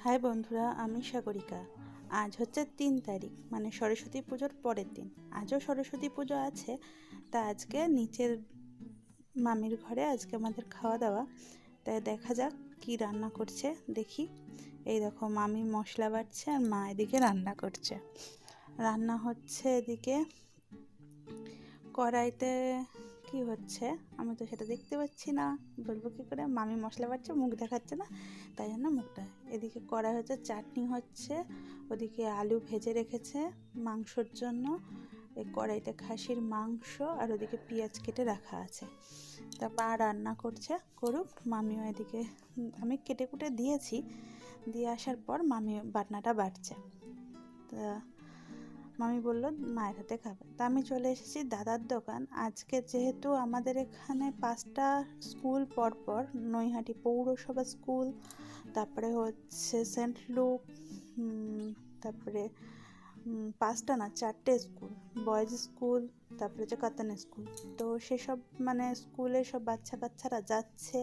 High বন্ধুরা, আমি সাগরিকা। আজ হচ্ছে 3 তারিখ, মানে সরস্বতী পুজোর পরের দিন। আজও সরস্বতী পুজো আছে, তা আজকে নিচের মামির ঘরে আজকে আমাদের খাওয়া দাওয়া। তাই দেখা যাক কি রান্না করছে দেখি। এই দেখো, মামি মশলা বাটছে আর মা এদিকে রান্না করছে। রান্না হচ্ছে এদিকে কড়াইতে। কি হচ্ছে আমি তো সেটা দেখতে পাচ্ছি না, বলবো কি করে? মামি মশলা বাটছে, মুখ দেখাচ্ছে না, তাই জন্য মুখটা। এদিকে কড়াই হচ্ছে, চাটনি হচ্ছে, ওদিকে আলু ভেজে রেখেছে মাংসর জন্য। এই কড়াইতে খাসির মাংস আর ওদিকে পেঁয়াজ কেটে রাখা আছে। তা মা রান্না করছে, করুক। মামিও এদিকে, আমি কেটে কুটে দিয়েছি, দিয়ে আসার পর মামি বাটনাটা বাটছে। তা মামি বলল মায়ের হাতে খাবে। তা আমি চলে এসেছি দাদার দোকান। আজকে যেহেতু আমাদের এখানে 5টা স্কুল পরপর, নৈহাটি পৌরসভা স্কুল, তারপরে হচ্ছে সেন্ট লুক, তারপরে 5টা না 4টে স্কুল, বয়েজ স্কুল, তারপরে হচ্ছে কাতান স্কুল। তো সেসব মানে স্কুলে সব বাচ্চা কাচ্চারা যাচ্ছে।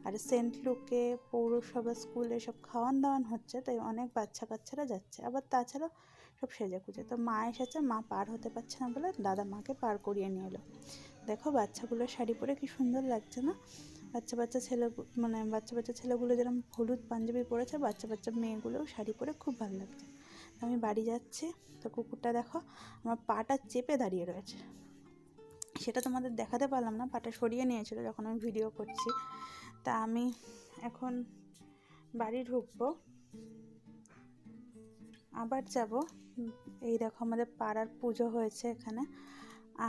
আর সেন্ট লুকে পৌরসভা স্কুলে সব খাওয়ান দাওয়ান হচ্ছে, তাই অনেক বাচ্চা কাচ্চারা যাচ্ছে। আবার তাছাড়াও সব সেজে খুঁজে। তো মা এসেছে, মা পার হতে পারছে না বলে দাদা মাকে পার করিয়ে নিয়ে এলো। দেখো বাচ্চাগুলো শাড়ি পরে কি সুন্দর লাগছে না? বাচ্চা বাচ্চা ছেলেগুলো যেরকম হলুদ পাঞ্জাবি পরেছে, বাচ্চা বাচ্চা মেয়েগুলোও শাড়ি পরে খুব ভালো লাগছে। আমি বাড়ি যাচ্ছি, তো কুকুরটা দেখো আমার পাটা চেপে দাঁড়িয়ে রয়েছে। সেটা তোমাদের দেখাতে পারলাম না, পাটা সরিয়ে নিয়েছিল যখন আমি ভিডিও করছি। তা আমি এখন বাড়ি ঢুকবো, আবার যাব। এই দেখো আমাদের পাড়ার পুজো হয়েছে এখানে।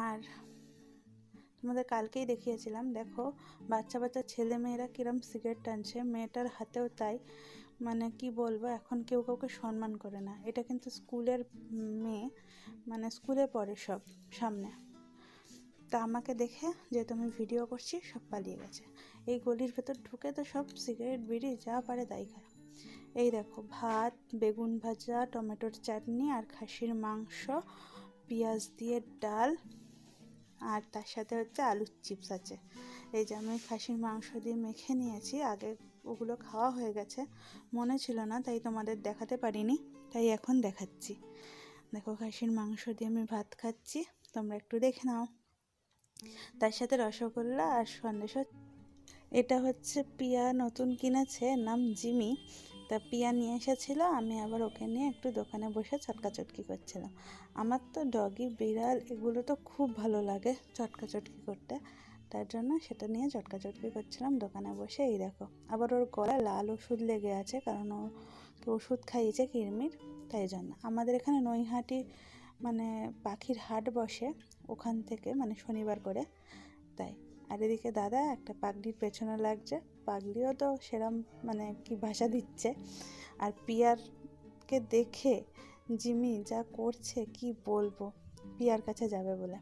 আর তোমাদের কালকেই দেখিয়েছিলাম, দেখো বাচ্চা বাচ্চা ছেলে মেয়েরা কিরম সিগারেট টানছে, মেয়েটার হাতেও তাই। মানে কি বলবো, এখন কেউ কাউকে সম্মান করে না। এটা কিন্তু স্কুলের মেয়ে, মানে স্কুলে পড়ে সব সামনে। তা আমাকে দেখে, যেহেতু আমি ভিডিও করছি, সব পালিয়ে গেছে। এই গলির ভেতর ঢুকে তো সব সিগারেট বিড়ি যা পারে তাই খায়। এই দেখো ভাত, বেগুন ভাজা, টমেটোর চাটনি আর খাসির মাংস, পেঁয়াজ দিয়ে ডাল, আর তার সাথে হচ্ছে আলুর চিপস আছে। এই যে আমি খাসির মাংস দিয়ে মেখে নিয়েছি, আগে ওগুলো খাওয়া হয়ে গেছে, মনে ছিল না, তাই তোমাদের দেখাতে পারিনি, তাই এখন দেখাচ্ছি। দেখো খাসির মাংস দিয়ে আমি ভাত খাচ্ছি, তোমরা একটু দেখে নাও। তার সাথে রসগোল্লা আর সন্দেশ। এটা হচ্ছে পিয়া নতুন কিনেছে, নাম জিমি। তা পিয়া নিয়ে এসেছিলো, আমি আবার ওকে নিয়ে একটু দোকানে বসে চটকাচটকি করছিলাম। আমার তো ডগি বিড়াল এগুলো তো খুব ভালো লাগে চটকাচটকি করতে, তার জন্য সেটা নিয়ে চটকাচটকি করছিলাম দোকানে বসে। এই দেখো আবার ওর গলায় লাল ওষুধ লেগে আছে, কারণ ও ওষুধ খাইয়েছে কৃমির, তাই জন্য। আমাদের এখানে নৈহাটি মানে পাখির হাট বসে, ওখান থেকে মানে শনিবার করে, তাই। আর এদিকে দাদা একটা পাগড়ির পেছনে লাগছে, পাগড়িও তো সেরম মানে কি ভাষা দিচ্ছে। আর পিয়ারকে দেখে জিমি যা করছে কি বলবো, পিয়ার কাছে যাবে বলে।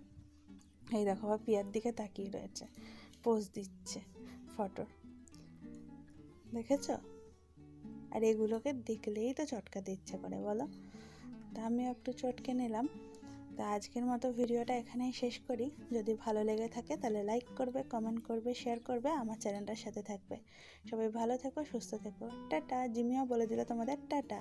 এই দেখো আবার পিয়ার দিকে তাকিয়ে রয়েছে, পোজ দিচ্ছে ফটোর, দেখেছ? আর এগুলোকে দেখলেই তো চটকাতে ইচ্ছে করে, বলো? তা আমিও একটু চটকে নিলাম। তা আজকের মতো ভিডিওটা এখানেই শেষ করি। যদি ভালো লেগে থাকে তাহলে লাইক করবে, কমেন্ট করবে, শেয়ার করবে, আমার চ্যানেলটার সাথে থাকবে। সবাই ভালো থেকো, সুস্থ থেকো, টাটা। জিমিও বলে দিল তোমাদের টাটা।